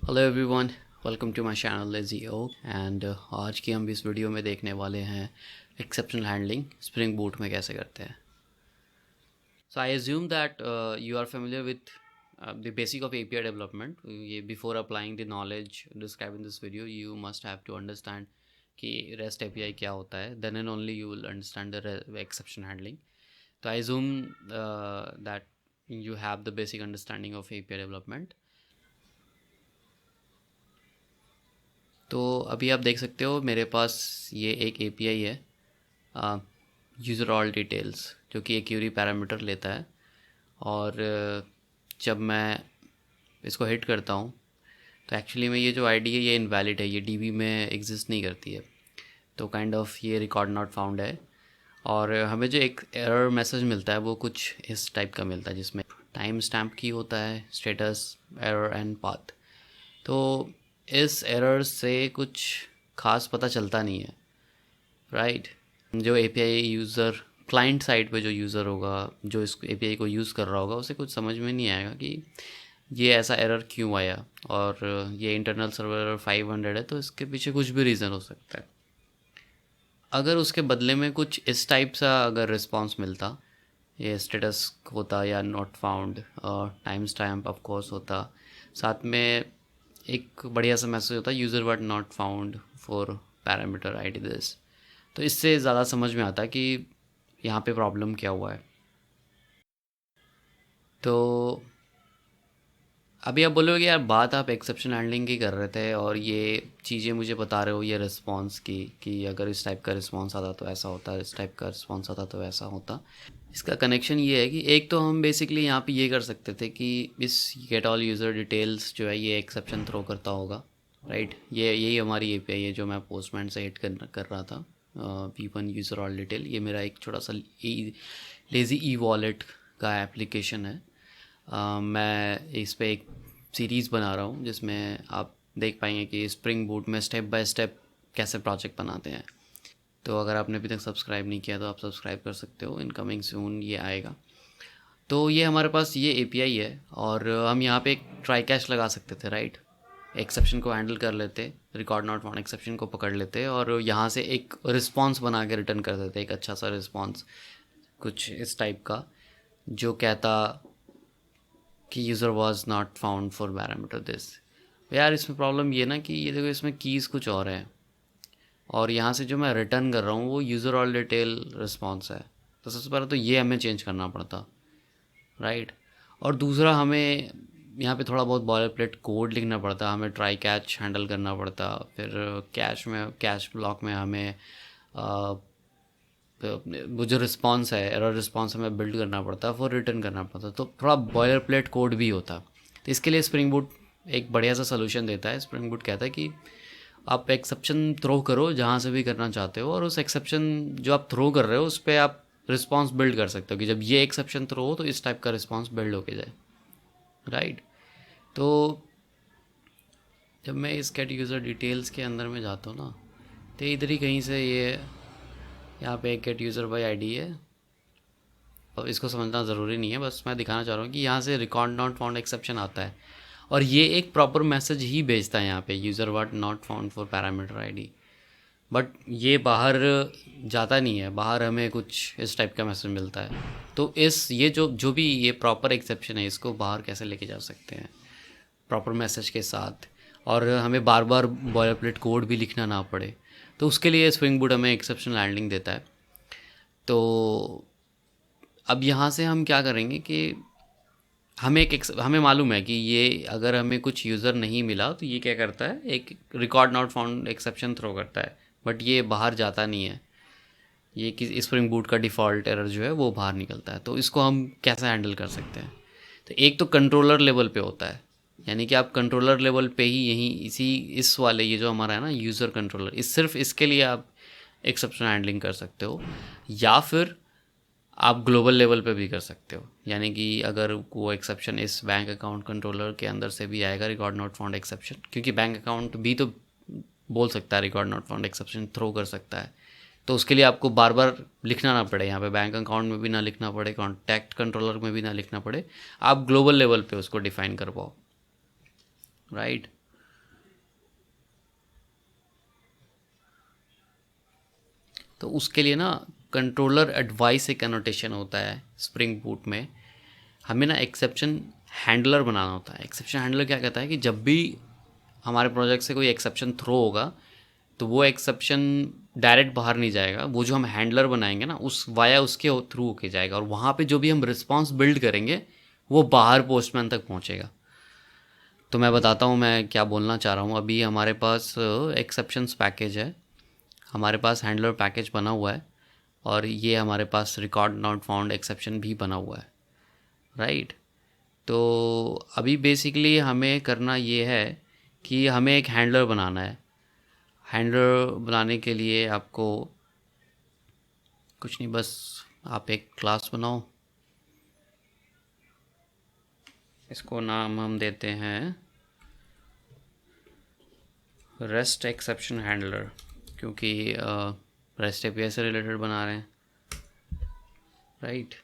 Hello everyone, welcome to my channel lazy oak and आज की हम इस वीडियो में देखने वाले हैं एक्सेप्शनल हैंडलिंग स्प्रिंग बूट में कैसे करते हैं। So I assume that you are familiar with the basic of API development. ये before applying the knowledge describe in this video you must have to understand कि रेस्ट एपीआई क्या होता है, then and only you will understand the exception handling. तो I assume that you have the basic understanding of API development। तो अभी आप देख सकते हो मेरे पास ये एक API है, यूज़र ऑल डिटेल्स, जो कि एक क्यूरी पैरामीटर लेता है। और जब मैं इसको हिट करता हूँ तो एक्चुअली में ये जो आईडी है ये इनवैलिड है, ये डीबी में एग्जिस्ट नहीं करती है। तो काइंड ऑफ ये रिकॉर्ड नॉट फाउंड है। और हमें जो एक एरर मैसेज मिलता है वो कुछ इस टाइप का मिलता है, जिसमें टाइम स्टैम्प की होता है, स्टेटस, एरर एंड पाथ। तो इस एरर से कुछ खास पता चलता नहीं है, राइट। जो एपीआई यूज़र, क्लाइंट साइड पे जो यूज़र होगा, जो इस एपीआई को यूज़ कर रहा होगा, उसे कुछ समझ में नहीं आएगा कि ये ऐसा एरर क्यों आया। और ये इंटरनल सर्वर एरर 500 है, तो इसके पीछे कुछ भी रीज़न हो सकता है। अगर उसके बदले में कुछ इस टाइप सा अगर रिस्पॉन्स मिलता, ये स्टेटस होता या not found, time stamp of course होता, साथ में एक बढ़िया सा मैसेज होता है user word not found for parameter ID this. तो इससे ज़्यादा समझ में आता है कि यहाँ पे प्रॉब्लम क्या हुआ है। तो अभी आप बोलोगे यार, बात आप एक्सेप्शन हैंडलिंग की कर रहे थे और ये चीज़ें मुझे बता रहे हो ये रिस्पॉन्स की, कि अगर इस टाइप का रिस्पॉन्स आता तो ऐसा होता, इस टाइप का रिस्पॉन्स आता तो ऐसा होता। इसका कनेक्शन ये है कि एक तो हम बेसिकली यहाँ पे ये कर सकते थे कि इस गेट ऑल यूज़र डिटेल्स जो है ये एक्सेप्शन थ्रो करता होगा, राइट। ये यही हमारी एपीआई है जो मैं पोस्टमैन से हिट कर रहा था। P1 यूज़र ऑल डिटेल, ये मेरा एक छोटा सा लेज़ी ई वॉलेट का एप्लीकेशन है। मैं इस पे एक सीरीज़ बना रहा हूँ जिसमें आप देख पाएंगे कि स्प्रिंग बूट में स्टेप बाय स्टेप कैसे प्रोजेक्ट बनाते हैं। तो अगर आपने अभी तक सब्सक्राइब नहीं किया तो आप सब्सक्राइब कर सकते हो, इनकमिंग सून ये आएगा। तो ये हमारे पास ये एपीआई है और हम यहाँ पे एक ट्राई कैच लगा सकते थे, राइट। एक्सेप्शन को हैंडल कर लेते, रिकॉर्ड नॉट फाउंड एक्सेप्शन को पकड़ लेते और यहाँ से एक रिस्पॉन्स बना के रिटर्न कर देते, एक अच्छा सा रिस्पॉन्स कुछ इस टाइप का, जो कहता कि user was not found for parameter this. यार इसमें प्रॉब्लम ये ना कि ये देखो, इसमें कीज़ कुछ और हैं और यहाँ से जो मैं रिटर्न कर रहा हूँ वो यूज़र ऑल डिटेल रिस्पॉन्स है। तो सबसे पहले तो ये हमें चेंज करना पड़ता, राइट। और दूसरा हमें यहाँ पे थोड़ा बहुत बॉयलर प्लेट कोड लिखना पड़ता, हमें ट्राई कैच हैंडल करना पड़ता, फिर कैश ब्लॉक में हमें वो जो रिस्पॉन्स है, एरर रिस्पॉन्स हमें बिल्ड करना पड़ता है, वो रिटर्न करना पड़ता, तो थोड़ा बॉयलर प्लेट कोड भी होता। तो इसके लिए स्प्रिंग बूट एक बढ़िया सा सोल्यूशन देता है। स्प्रिंग बूट कहता है कि आप एक्सेप्शन थ्रो करो जहाँ से भी करना चाहते हो, और उस एक्सेप्शन जो आप थ्रो कर रहे हो उस पर आप रिस्पॉन्स बिल्ड कर सकते हो कि जब ये एक्सेप्शन थ्रो हो तो इस टाइप का रिस्पॉन्स बिल्ड होके जाए, राइट। तो जब मैं इस गेट यूज़र डिटेल्स के अंदर में जाता हूँ ना, तो इधर ही कहीं से ये यहाँ पे एक गेट यूज़र बाई आईडी है। और इसको समझना ज़रूरी नहीं है, बस मैं दिखाना चाह रहा हूँ कि यहाँ से रिकॉर्ड नॉट फाउंड एक्सेप्शन आता है और ये एक प्रॉपर मैसेज ही भेजता है यहाँ पे, user word not found for parameter ID. But ये बाहर जाता नहीं है, बाहर हमें कुछ इस टाइप का मैसेज मिलता है। तो इस ये जो जो भी ये प्रॉपर एक्सेप्शन है, इसको बाहर कैसे लेके जा सकते हैं प्रॉपर मैसेज के साथ, और हमें बार बार बॉयलर प्लेट कोड भी लिखना ना पड़े। तो उसके लिए स्प्रिंग बूट हमें एक्सेप्शन हैंडलिंग देता है। तो अब यहाँ से हम क्या करेंगे कि हमें मालूम है कि ये अगर हमें कुछ यूज़र नहीं मिला तो ये क्या करता है, एक record not found exception throw करता है, बट ये बाहर जाता नहीं है। ये कि स्प्रिंग बूट का डिफ़ॉल्ट एरर जो है वो बाहर निकलता है। तो इसको हम कैसे हैंडल कर सकते हैं। तो एक तो कंट्रोलर लेवल पे होता है, यानी कि आप कंट्रोलर लेवल पे ही यहीं इस वाले ये जो हमारा है ना यूज़र कंट्रोलर, सिर्फ इसके लिए आप एक्सेप्शन हैंडलिंग कर सकते हो, या फिर आप ग्लोबल लेवल पे भी कर सकते हो। यानी कि अगर वो एक्सेप्शन इस बैंक अकाउंट कंट्रोलर के अंदर से भी आएगा, रिकॉर्ड नॉट फाउंड एक्सेप्शन, क्योंकि बैंक अकाउंट भी तो बोल सकता है record not found exception throw कर सकता है। तो उसके लिए आपको बार बार लिखना ना पड़े, यहाँ पे बैंक अकाउंट में भी ना लिखना पड़े, कॉन्टैक्ट कंट्रोलर में भी ना लिखना पड़े, आप ग्लोबल लेवल पे उसको डिफाइन कर पाओ, राइट। तो उसके लिए ना कंट्रोलर एडवाइस एक एनोटेशन होता है स्प्रिंग बूट में। हमें ना एक्सेप्शन हैंडलर बनाना होता है। एक्सेप्शन हैंडलर क्या कहता है कि जब भी हमारे प्रोजेक्ट से कोई एक्सेप्शन थ्रो होगा तो वो एक्सेप्शन डायरेक्ट बाहर नहीं जाएगा, वो जो हम हैंडलर बनाएंगे ना उस वाया उसके थ्रू होके जाएगा, और वहाँ पे जो भी हम रिस्पॉन्स बिल्ड करेंगे वो बाहर पोस्टमैन तक पहुँचेगा। तो मैं बताता हूँ मैं क्या बोलना चाह रहा हूँ। अभी हमारे पास एक्सेप्शंस पैकेज है, हमारे पास हैंडलर पैकेज बना हुआ है, और ये हमारे पास रिकॉर्ड नॉट फाउंड एक्सेप्शन भी बना हुआ है, राइट। तो अभी बेसिकली हमें करना ये है कि हमें एक हैंडलर बनाना है। हैंडलर बनाने के लिए आपको कुछ नहीं, बस आप एक क्लास बनाओ, इसको नाम हम देते हैं रेस्ट एक्सेप्शन हैंडलर, क्योंकि रेस्ट एपीआई से रिलेटेड बना रहे हैं, राइट।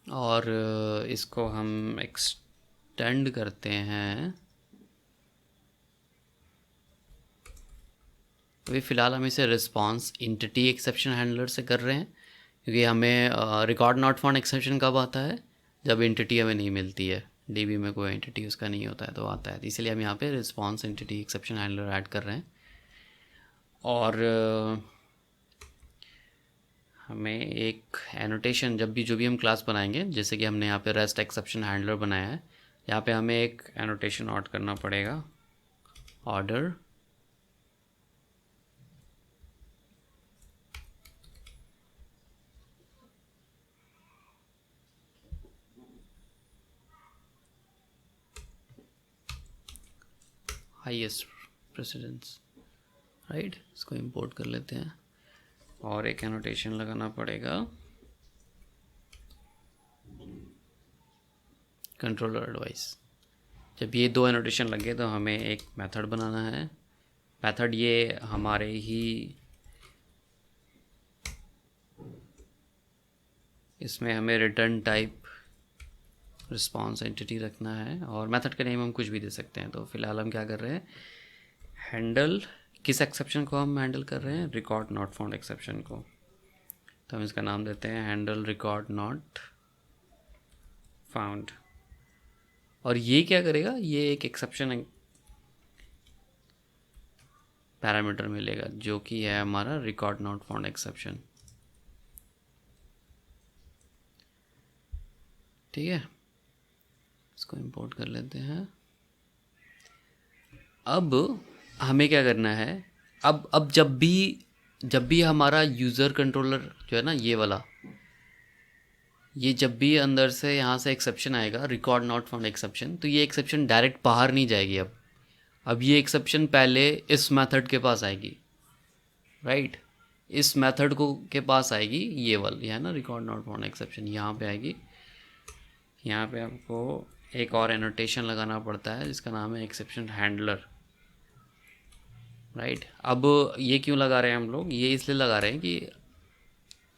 और इसको हम एक्सटेंड करते हैं। अभी फ़िलहाल हम इसे रिस्पॉन्स इंटिटी एक्सेप्शन हैंडलर से कर रहे हैं, क्योंकि हमें रिकॉर्ड नॉट फाउंड एक्सेप्शन कब आता है, जब इंटिटी हमें नहीं मिलती है, डीबी में कोई एंटिटी उसका नहीं होता है तो आता है। तो इसलिए हम यहाँ पे response entity exception handler add कर रहे हैं। और हमें एक एनोटेशन जब भी जो भी हम क्लास बनाएंगे, जैसे कि हमने यहाँ पे रेस्ट एक्सेप्शन हैंडलर बनाया है, यहाँ पे हमें एक एनोटेशन ऐड करना पड़ेगा, ऑर्डर हाईएस्ट प्रेसिडेंस, राइट। इसको इंपोर्ट कर लेते हैं और एक एनोटेशन लगाना पड़ेगा कंट्रोलर एडवाइस। जब ये दो एनोटेशन लगे तो हमें एक मेथड बनाना है। मेथड ये हमारे ही इसमें हमें रिटर्न टाइप रिस्पॉन्स एंटिटी रखना है, और मेथड का नेम हम कुछ भी दे सकते हैं। तो फिलहाल हम क्या कर रहे हैं, हैंडल किस एक्सेप्शन को हम हैंडल कर रहे हैं, रिकॉर्ड नॉट फाउंड एक्सेप्शन को। तो हम इसका नाम देते हैं हैंडल रिकॉर्ड नॉट फाउंड। और ये क्या करेगा, ये एक एक्सेप्शन पैरामीटर मिलेगा जो कि है हमारा रिकॉर्ड नॉट फाउंड एक्सेप्शन, ठीक है। इसको इंपोर्ट कर लेते हैं। अब हमें क्या करना है, अब जब भी हमारा यूज़र कंट्रोलर जो है ना ये वाला, ये जब भी अंदर से यहाँ से एक्सेप्शन आएगा रिकॉर्ड नॉट फाउंड एक्सेप्शन, तो ये एक्सेप्शन डायरेक्ट बाहर नहीं जाएगी। अब ये एक्सेप्शन पहले इस मेथड के पास आएगी, राइट। इस मेथड को के पास आएगी, ये वाली है ना रिकॉर्ड नॉट फाउंड एक्सेप्शन, यहाँ पे आएगी। यहाँ पे आपको एक और एनोटेशन लगाना पड़ता है जिसका नाम है एक्सेप्शन हैंडलर, राइट। अब ये क्यों लगा रहे हैं हम लोग, ये इसलिए लगा रहे हैं कि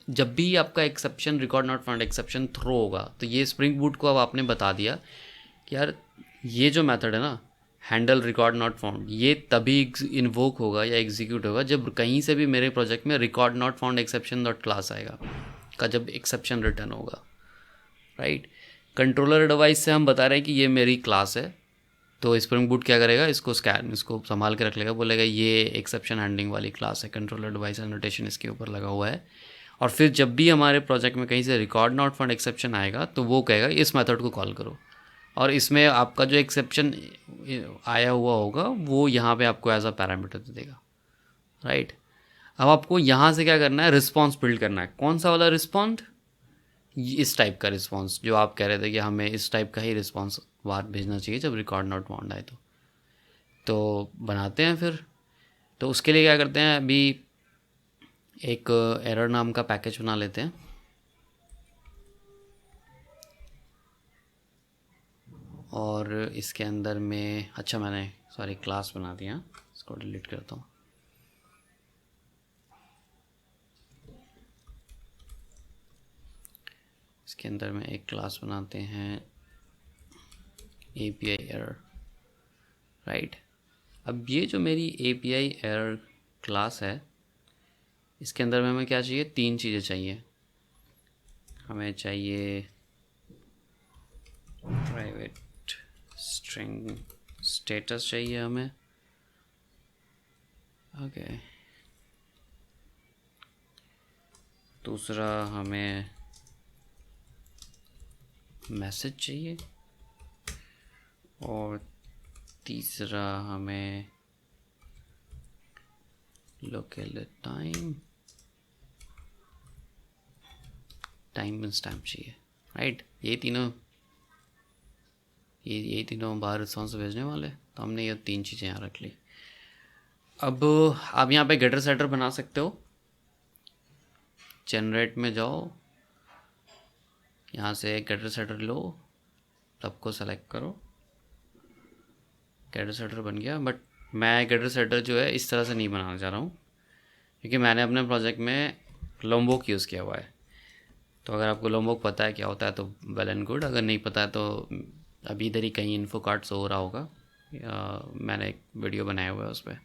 जब भी आपका exception record not found exception throw होगा, तो ये स्प्रिंग बूट को अब आपने बता दिया कि यार ये जो मेथड है ना हैंडल रिकॉर्ड नॉट फाउंड, ये तभी इन्वोक होगा या एग्जीक्यूट होगा जब कहीं से भी मेरे प्रोजेक्ट में record not found exception dot class आएगा का जब एक्सेप्शन रिटर्न होगा, राइट। कंट्रोलर डिवाइस से हम बता रहे हैं कि ये मेरी क्लास है, तो स्प्रिंग बूट क्या करेगा, इसको संभाल के रख लेगा, बोलेगा ये एक्सेप्शन हैंडलिंग वाली क्लास है, कंट्रोलर डिवाइस एनोटेशन इसके ऊपर लगा हुआ है। और फिर जब भी हमारे प्रोजेक्ट में कहीं से रिकॉर्ड नॉट फाउंड एक्सेप्शन आएगा तो वो कहेगा इस मेथड को कॉल करो, और इसमें आपका जो एक्सेप्शन आया हुआ होगा वो यहाँ पे आपको एज अ पैरामीटर दे देगा, राइट। अब आपको यहाँ से क्या करना है, रिस्पॉन्स बिल्ड करना है। कौन सा वाला रिस्पॉन्ड, इस टाइप का रिस्पॉन्स जो आप कह रहे थे कि हमें इस टाइप का ही रिस्पॉन्स बाहर भेजना चाहिए जब रिकॉर्ड नॉट फाउंड आए। तो बनाते हैं फिर। तो उसके लिए क्या करते हैं, अभी एक एरर नाम का पैकेज बना लेते हैं, और इसके अंदर में अच्छा मैंने सॉरी क्लास बना दिया, इसको डिलीट करता हूँ। इसके अंदर में एक क्लास बनाते हैं API एरर, राइट। अब ये जो मेरी API एरर क्लास है, इसके अंदर में हमें क्या चाहिए, 3 चीज़ें चाहिए। हमें चाहिए प्राइवेट स्ट्रिंग स्टेटस चाहिए हमें, ओके। दूसरा हमें मैसेज चाहिए, और तीसरा हमें लोकल टाइम स्टैम्प चाहिए, राइट। ये तीनों बाहर रिस्पॉन्स भेजने वाले, तो हमने ये 3 चीज़ें यहाँ रख ली। अब आप यहाँ पे गेटर सेटर बना सकते हो। जनरेट में जाओ, यहाँ से गेटर सेटर लो, सबको सेलेक्ट करो, गेटर सेटर बन गया। बट मैं गेटर सेटर जो है इस तरह से नहीं बनाना चाह रहा हूँ, क्योंकि मैंने अपने प्रोजेक्ट में लोम्बोक यूज़ किया हुआ है। तो अगर आपको लोम्बोक पता है क्या होता है तो वेल एंड गुड, अगर नहीं पता है तो अभी इधर ही कहीं इन्फो कार्ड शो हो रहा होगा, मैंने एक वीडियो बनाया हुआ है उस पर।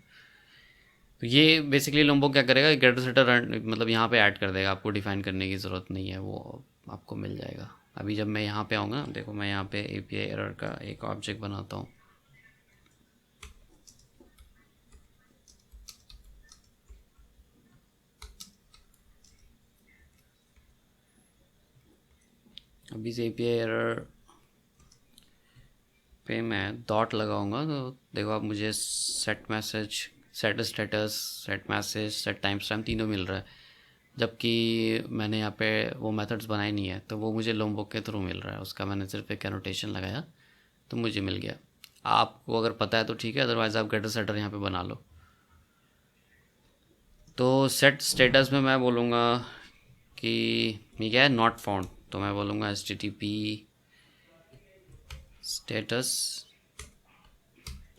तो ये बेसिकली लोम्बोक क्या करेगा, गेटर सेटर मतलब यहाँ पे ऐड कर देगा, आपको डिफ़ाइन करने की ज़रूरत नहीं है, वो आपको मिल जाएगा। अभी जब मैं यहाँ पे आऊँगा ना, देखो मैं यहाँ पे API एरर का एक ऑब्जेक्ट बनाता हूँ। अभी इस API एरर पे मैं डॉट लगाऊंगा, तो देखो आप मुझे set message, set status, set message, set time stamp तीनों मिल रहा है, जबकि मैंने यहाँ पे वो मेथड्स बनाए नहीं है, तो वो मुझे लोम्बोक के थ्रू मिल रहा है। उसका मैंने सिर्फ एक एनोटेशन लगाया तो मुझे मिल गया। आपको अगर पता है तो ठीक है, अदरवाइज़ आप गेटर सेटर यहाँ पे बना लो। तो सेट स्टेटस में मैं बोलूँगा कि ये क्या है, नॉट फाउंड, तो मैं बोलूँगा HTTP status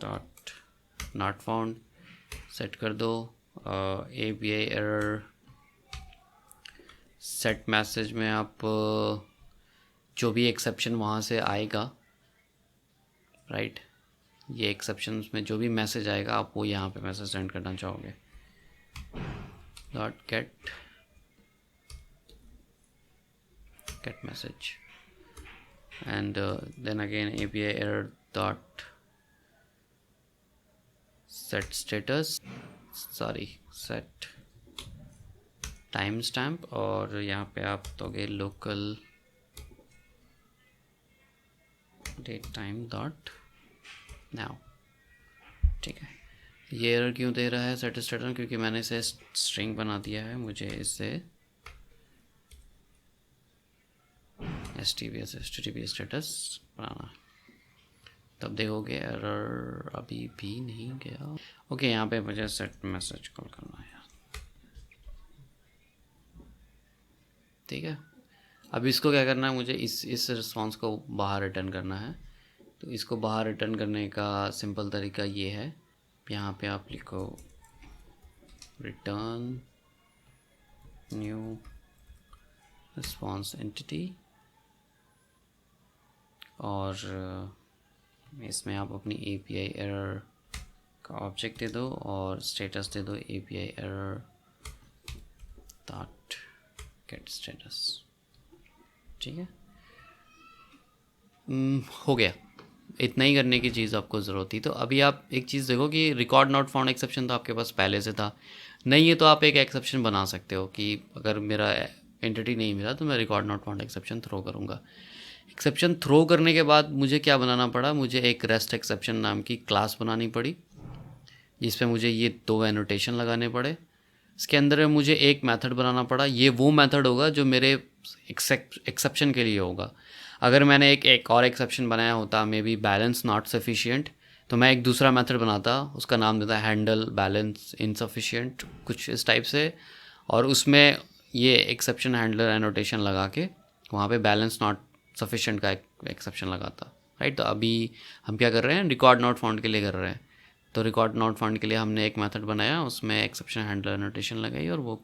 dot not found, set कर दो। API एरर सेट मैसेज में आप जो भी एक्सेप्शन वहाँ से आएगा, राइट, ये एक्सेप्शन में जो भी मैसेज आएगा आप वो यहाँ पे मैसेज सेंड करना चाहोगे। Dot gate message and then again API error dot set status, sorry, set timestamp, और यहाँ पे आप दोगे local date time dot now, ठीक है। ये एरर क्यों दे रहा है set status, क्योंकि मैंने इसे स्ट्रिंग बना दिया है, मुझे इसे HTTP स्टेटस बनाना। तब देखोगे एरर अभी भी नहीं गया। ओके, यहाँ पे मुझे सेट मैसेज कॉल करना है, ठीक है। अब इसको क्या करना है, मुझे इस रिस्पॉन्स को बाहर रिटर्न करना है। तो इसको बाहर रिटर्न करने का सिंपल तरीका ये है, यहाँ पे आप लिखो रिटर्न न्यू रिस्पॉन्स एंटिटी, और इसमें आप अपनी API एरर का ऑब्जेक्ट दे दो और स्टेटस दे दो API error dot gate status, ठीक है। हो गया, इतना ही करने की चीज़ आपको ज़रूरत थी। तो अभी आप एक चीज़ देखो कि रिकॉर्ड नॉट फाउंड एक्सेप्शन तो आपके पास पहले से था, नहीं है तो आप एक एक्सेप्शन बना सकते हो कि अगर मेरा एंटिटी नहीं मिला तो मैं record not found exception throw करूँगा। एक्सेप्शन थ्रो करने के बाद मुझे क्या बनाना पड़ा, मुझे एक रेस्ट एक्सेप्शन नाम की क्लास बनानी पड़ी, जिस पे मुझे ये 2 एनोटेशन लगाने पड़े। इसके अंदर में मुझे एक मेथड बनाना पड़ा, ये वो मेथड होगा जो मेरे एक्सेप्शन के लिए होगा। अगर मैंने एक और एक्सेप्शन बनाया होता, may be balance not sufficient, तो मैं एक दूसरा मेथड बनाता, उसका नाम देता हैंडल बैलेंस इनसफिशिएंट, कुछ इस टाइप से, और उसमें ये एक्सेप्शन हैंडलर एनोटेशन लगा के वहाँ पे बैलेंस नॉट सफिशिएंट का एक्सेप्शन लगाता, राइट। तो अभी हम क्या कर रहे हैं, रिकॉर्ड नॉट फाउंड के लिए कर रहे हैं। तो रिकॉर्ड नॉट फाउंड के लिए हमने एक मेथड बनाया, उसमें एक्सेप्शन हैंडलर एनोटेशन लगाई और वो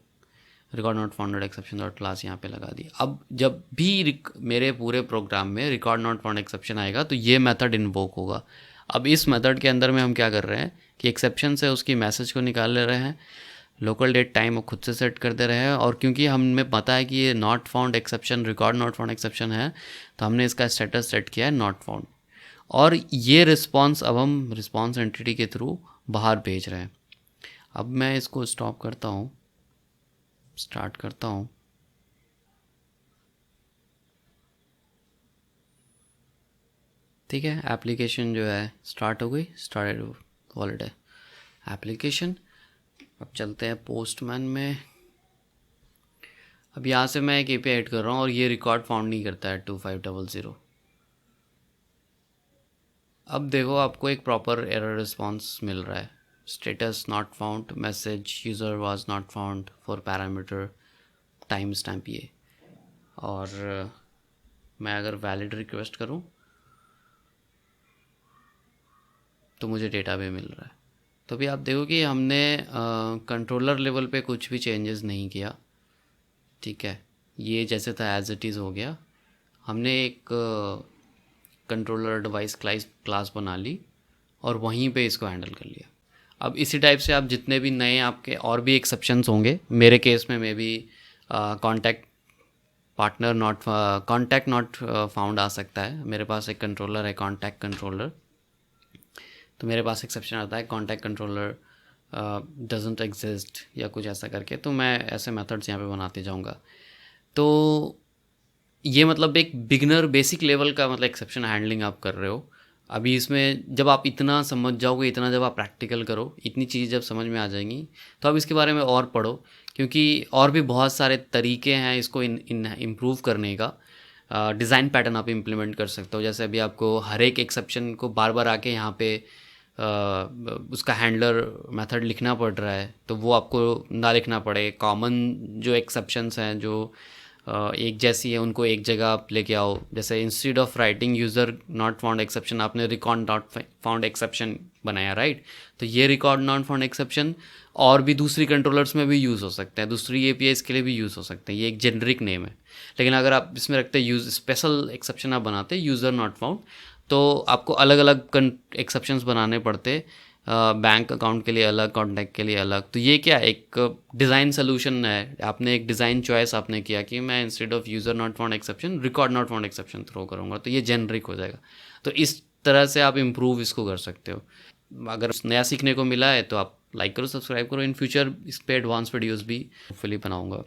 record not found exception dot class यहाँ पे लगा दी। अब जब भी मेरे पूरे प्रोग्राम में रिकॉर्ड नॉट फाउंड एक्सेप्शन आएगा तो ये मेथड इन्वोक होगा। अब इस मेथड के अंदर में हम क्या कर रहे हैं कि एक्सेप्शन से उसकी मैसेज को निकाल ले रहे हैं, लोकल डेट टाइम वो खुद से सेट कर दे रहे हैं। और क्योंकि हमें पता है कि ये not found exception, record not found exception है, तो हमने इसका स्टेटस सेट किया है नॉट फाउंड। और ये रिस्पॉन्स अब हम रिस्पॉन्स एंटिटी के थ्रू बाहर भेज रहे हैं। अब मैं इसको स्टॉप करता हूँ, स्टार्ट करता हूँ। ठीक है, एप्लीकेशन जो है स्टार्ट हो गई, स्टार्टेड वॉलेट है एप्लीकेशन। अब चलते हैं पोस्टमैन में। अब यहाँ से मैं एक API ऐड कर रहा हूँ और ये रिकॉर्ड फाउंड नहीं करता है 2500। अब देखो आपको एक प्रॉपर एरर रिस्पॉन्स मिल रहा है, status not found, message user was not found for parameter time stamp ये। और मैं अगर वैलिड रिक्वेस्ट करूँ तो मुझे डेटा भी मिल रहा है। तो भी आप देखो कि हमने कंट्रोलर लेवल पे कुछ भी चेंजेस नहीं किया। ठीक है, ये जैसे था एज इट इज़ हो गया। हमने एक कंट्रोलर डिवाइस क्लास बना ली और वहीं पे इसको हैंडल कर लिया। अब इसी टाइप से आप जितने भी नए आपके और भी एक्सेप्शंस होंगे, मेरे केस में may be contact partner not contact not found आ सकता है। मेरे पास एक कंट्रोलर है कॉन्टैक्ट कंट्रोलर, तो मेरे पास एक्सेप्शन आता है कॉन्टैक्ट कंट्रोलर डजंट एग्जिस्ट या कुछ ऐसा करके। तो मैं ऐसे मेथड्स यहाँ पे बनाते जाऊँगा। तो ये मतलब एक बिगनर बेसिक लेवल का मतलब एक्सेप्शन हैंडलिंग आप कर रहे हो। अभी इसमें जब आप इतना समझ जाओगे, इतना जब आप प्रैक्टिकल करो, इतनी चीज़ जब समझ में आ जाएंगी, तो आप इसके बारे में और पढ़ो, क्योंकि और भी बहुत सारे तरीके हैं इसको इम्प्रूव करने का। डिज़ाइन पैटर्न आप इम्प्लीमेंट कर सकते हो। जैसे अभी आपको हर एक एक्सेप्शन को बार बार आके यहाँ पे उसका हैंडलर मेथड लिखना पड़ रहा है, तो वो आपको ना लिखना पड़े। कॉमन जो एक्सेप्शंस हैं जो एक जैसी है, उनको एक जगह आप लेके आओ। जैसे instead of writing user not found exception, आपने रिकॉर्ड नॉट फाउंड एक्सेप्शन बनाया, राइट। तो ये रिकॉर्ड नॉट फाउंड एक्सेप्शन और भी दूसरी कंट्रोलर्स में भी यूज़ हो सकते हैं, दूसरी APIs के लिए भी यूज़ हो सकते हैं। ये एक जेनरिक नेम है, लेकिन अगर आप इसमें रखते यूज़ स्पेशल एक्सेप्शन आप बनाते यूज़र नॉट फाउंड, तो आपको अलग अलग एक्सेप्शंस बनाने पड़ते, बैंक अकाउंट के लिए अलग, कॉन्टैक्ट के लिए अलग। तो ये क्या एक डिज़ाइन सोल्यूशन है, आपने एक डिज़ाइन चॉइस आपने किया कि मैं instead of user not found exception record not found exception throw करूँगा, तो ये जेनरिक हो जाएगा। तो इस तरह से आप इम्प्रूव इसको कर सकते हो। अगर नया सीखने को मिला है तो आप लाइक करो, सब्सक्राइब करो। इन फ्यूचर इस पे एडवांस वीडियोज़ भी फुली बनाऊँगा।